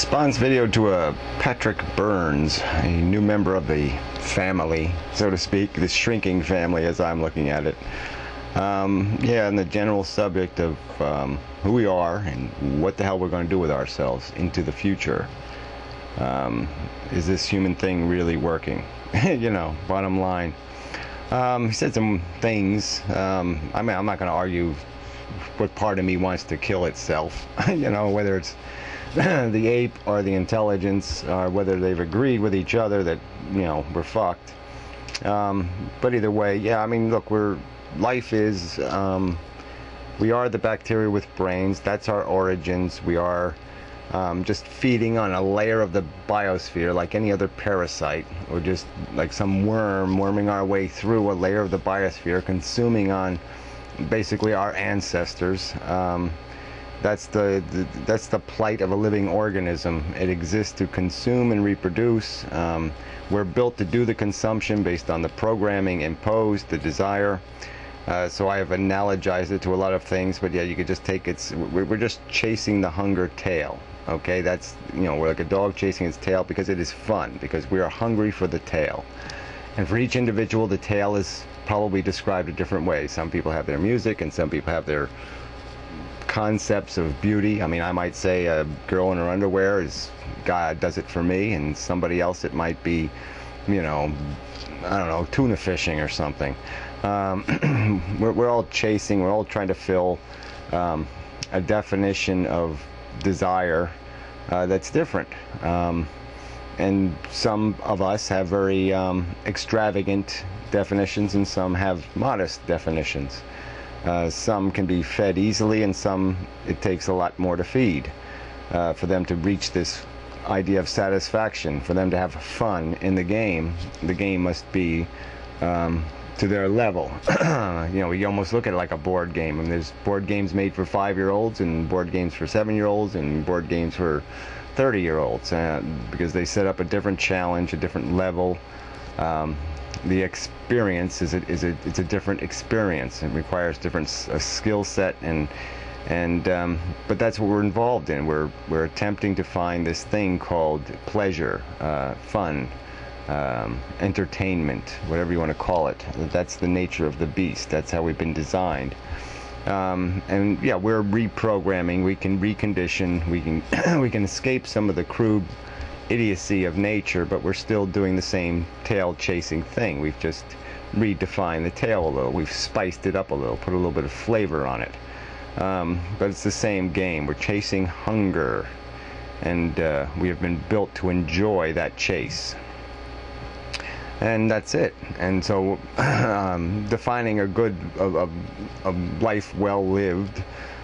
Response video to a Patrick Burns, a new member of the family, so to speak, the shrinking family as I'm looking at it. Yeah, and the general subject of who we are and what the hell we're going to do with ourselves into the future. Is this human thing really working? You know, bottom line. He said some things. I mean, I'm not going to argue what part of me wants to kill itself. You know, whether it's the ape or the intelligence, or whether they've agreed with each other that, you know, we're fucked. But either way, yeah, I mean, look, life is, we are the bacteria with brains. That's our origins. We are just feeding on a layer of the biosphere like any other parasite, or just like some worm worming our way through a layer of the biosphere, consuming on basically our ancestors. That's the plight of a living organism. It exists to consume and reproduce. We're built to do the consumption based on the programming imposed, the desire. So I have analogized it to a lot of things, but yeah, you could just take it. We're just chasing the hunger tail. Okay, that's, you know, we're like a dog chasing its tail because it is fun, because we are hungry for the tail. And for each individual, the tail is probably described a different way. Some people have their music, and some people have their concepts of beauty. I mean, I might say a girl in her underwear is God does it for me, and somebody else it might be, you know, I don't know, tuna fishing or something. We're all chasing, we're all trying to fill a definition of desire that's different. And some of us have very extravagant definitions, and some have modest definitions. Some can be fed easily, and some it takes a lot more to feed for them to reach this idea of satisfaction. For them to have fun in the game must be to their level. You know, we almost look at it like a board game. I mean, there's board games made for 5-year-olds, and board games for 7-year-olds, and board games for 30-year-olds, because they set up a different challenge, a different level. The experience it's a different experience. It requires different skill set, but that's what we're involved in. We're attempting to find this thing called pleasure, fun, entertainment, whatever you want to call it. That's the nature of the beast. That's how we've been designed. And yeah, we're reprogramming. We can recondition. We can we can escape some of the crude idiocy of nature, but we're still doing the same tail chasing thing. We've just redefined the tail a little. We've spiced it up a little, put a little bit of flavor on it. But it's the same game. We're chasing hunger, and we have been built to enjoy that chase. And that's it. And so defining a life well lived,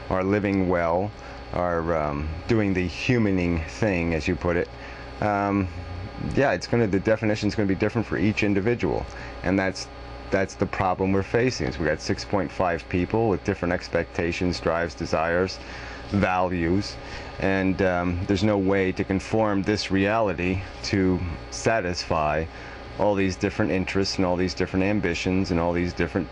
or living well, or doing the humaning thing, as you put it, yeah, the definition's going to be different for each individual, and that's the problem we're facing. Is we got 6.5 people with different expectations, drives, desires, values, and there's no way to conform this reality to satisfy all these different interests and all these different ambitions and all these different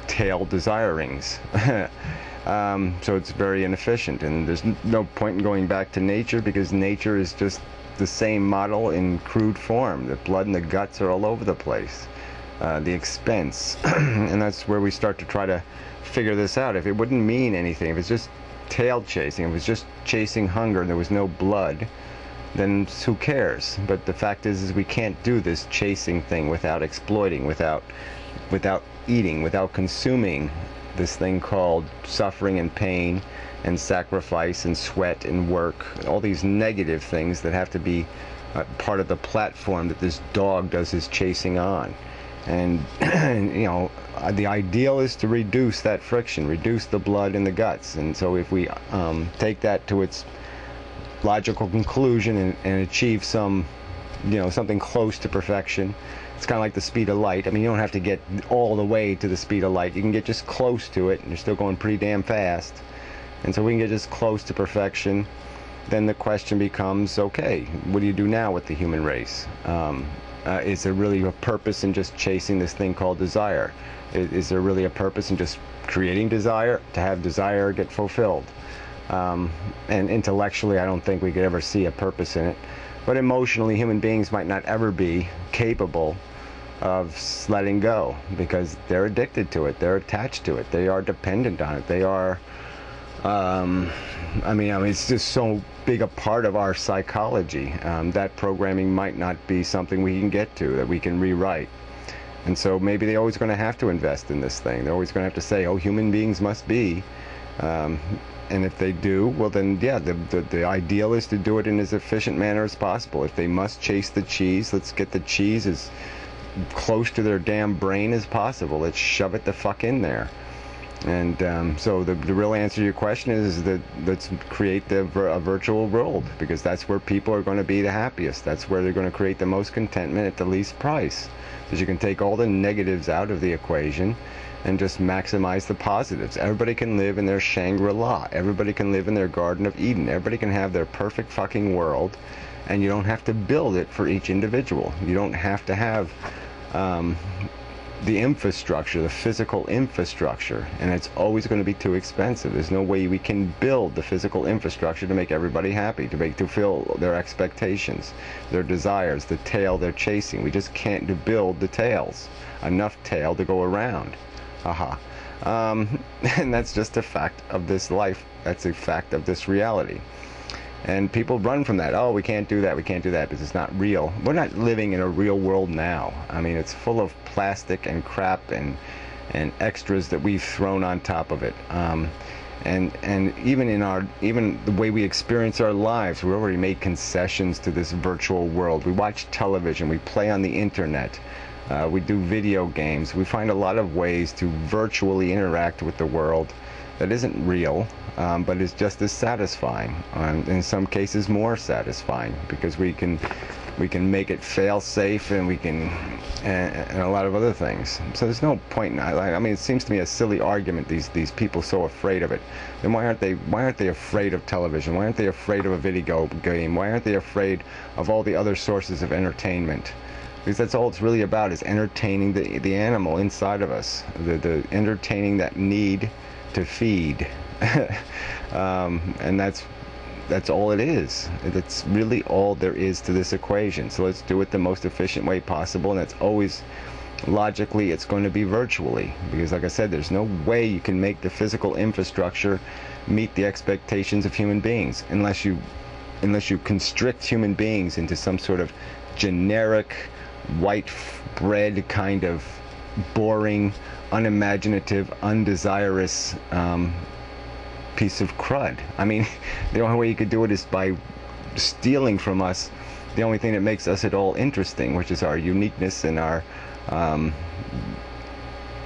tail desirings. So it's very inefficient, and there's no point in going back to nature, because nature is just the same model in crude form. The blood and the guts are all over the place. The expense. And that's where we start to try to figure this out. If it wouldn't mean anything, if it's just tail chasing, if it was just chasing hunger and there was no blood, then who cares? But the fact is we can't do this chasing thing without exploiting, without eating, without consuming this thing called suffering and pain and sacrifice and sweat and work, all these negative things that have to be part of the platform that this dog does his chasing on. And you know, the ideal is to reduce that friction, reduce the blood in the guts. And so if we take that to its logical conclusion and achieve some, you know, something close to perfection, it's kind of like the speed of light. I mean, you don't have to get all the way to the speed of light. You can get just close to it, and you're still going pretty damn fast. And so we can get just close to perfection. Then the question becomes, okay, what do you do now with the human race? Is there really a purpose in just chasing this thing called desire? Is there really a purpose in just creating desire to have desire get fulfilled? And intellectually, I don't think we could ever see a purpose in it. But emotionally, human beings might not ever be capable of letting go, because they're addicted to it, they're attached to it, they are dependent on it, they are, I mean, it's just so big a part of our psychology. That programming might not be something we can get to, that we can rewrite. And so maybe they're always going to have to invest in this thing. They're always going to have to say, oh, human beings must be. And if they do, well then, yeah, the ideal is to do it in as efficient manner as possible. If they must chase the cheese, let's get the cheese as close to their damn brain as possible. Let's shove it the fuck in there. And so the real answer to your question is that let's create a virtual world, because that's where people are going to be the happiest. That's where they're going to create the most contentment at the least price. Because you can take all the negatives out of the equation and just maximize the positives. Everybody can live in their Shangri-La. Everybody can live in their Garden of Eden. Everybody can have their perfect fucking world, and you don't have to build it for each individual. You don't have to have the infrastructure, the physical infrastructure, and it's always going to be too expensive. There's no way we can build the physical infrastructure to make everybody happy, to fulfill their expectations, their desires, the tail they're chasing. We just can't build the tails, enough tail to go around. And that's just a fact of this life. That's a fact of this reality. And people run from that. Oh, we can't do that, we can't do that, because it's not real. We're not living in a real world now. I mean, it's full of plastic and crap and extras that we've thrown on top of it. And even the way we experience our lives, we already made concessions to this virtual world. We watch television, we play on the internet, we do video games. We find a lot of ways to virtually interact with the world that isn't real, but is just as satisfying, in some cases more satisfying, because we can make it fail safe, and we can and a lot of other things. So there's no point in, I mean, it seems to me a silly argument, these people so afraid of it. Then why aren't they afraid of television? Why aren't they afraid of a video game? Why aren't they afraid of all the other sources of entertainment? Because that's all it's really about, is entertaining the animal inside of us, the entertaining that need to feed. And that's all it is. That's really all there is to this equation. So let's do it the most efficient way possible, and it's always, logically, it's going to be virtually, because like I said, there's no way you can make the physical infrastructure meet the expectations of human beings unless you constrict human beings into some sort of generic white bread kind of boring, unimaginative, undesirous piece of crud. I mean, the only way you could do it is by stealing from us the only thing that makes us at all interesting, which is our uniqueness and our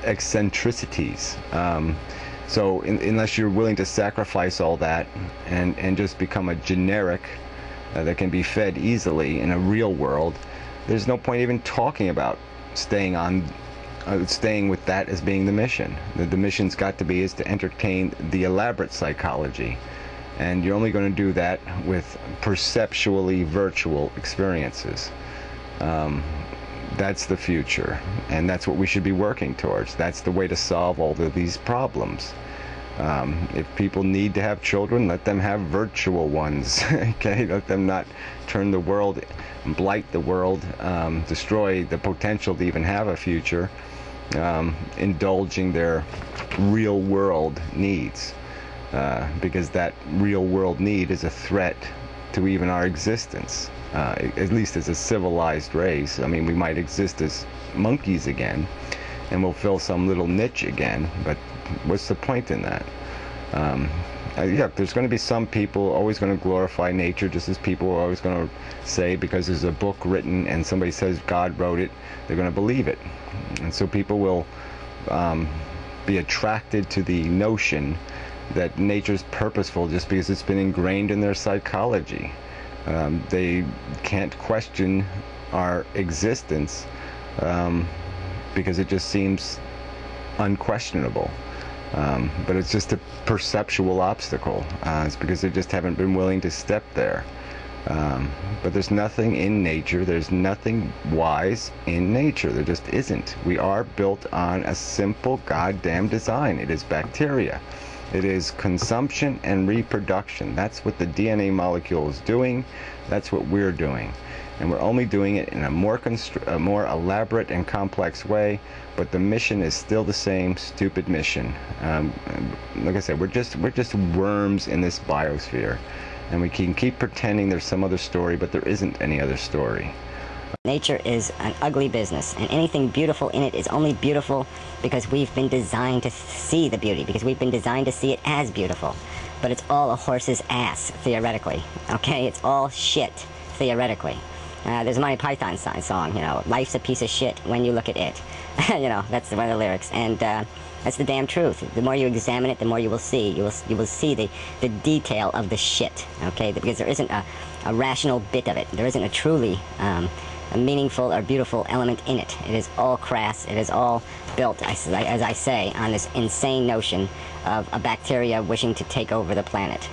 eccentricities. So unless you're willing to sacrifice all that and just become a generic that can be fed easily in a real world, there's no point even talking about staying with that as being the mission. The mission's got to be is to entertain the elaborate psychology, and you're only going to do that with perceptually virtual experiences. That's the future, and that's what we should be working towards. That's the way to solve all of these problems. If people need to have children, let them have virtual ones. Okay, let them not turn the world, blight the world, destroy the potential to even have a future, indulging their real world needs, because that real world need is a threat to even our existence, at least as a civilized race. I mean, we might exist as monkeys again, and we'll fill some little niche again, but what's the point in that? Yeah, there's going to be some people always going to glorify nature, just as people are always going to say, because there's a book written and somebody says God wrote it, they're going to believe it. And so people will be attracted to the notion that nature's purposeful just because it's been ingrained in their psychology. They can't question our existence because it just seems unquestionable. But it's just a perceptual obstacle. It's because they just haven't been willing to step there. But there's nothing in nature, there's nothing wise in nature. There just isn't. We are built on a simple goddamn design. It is bacteria. It is consumption and reproduction. That's what the DNA molecule is doing. That's what we're doing. And we're only doing it in a more elaborate and complex way, but the mission is still the same stupid mission. Like I said, we're just worms in this biosphere, and we can keep pretending there's some other story, but there isn't any other story. Nature is an ugly business, and anything beautiful in it is only beautiful because we've been designed to see the beauty, because we've been designed to see it as beautiful. But it's all a horse's ass, theoretically. Okay? It's all shit, theoretically. There's a Monty Python song, you know, life's a piece of shit when you look at it. You know, that's one of the lyrics. And that's the damn truth. The more you examine it, the more you will see. You will see the detail of the shit, okay? Because there isn't a rational bit of it. There isn't a truly a meaningful or beautiful element in it. It is all crass. It is all built, as I say, on this insane notion of a bacteria wishing to take over the planet.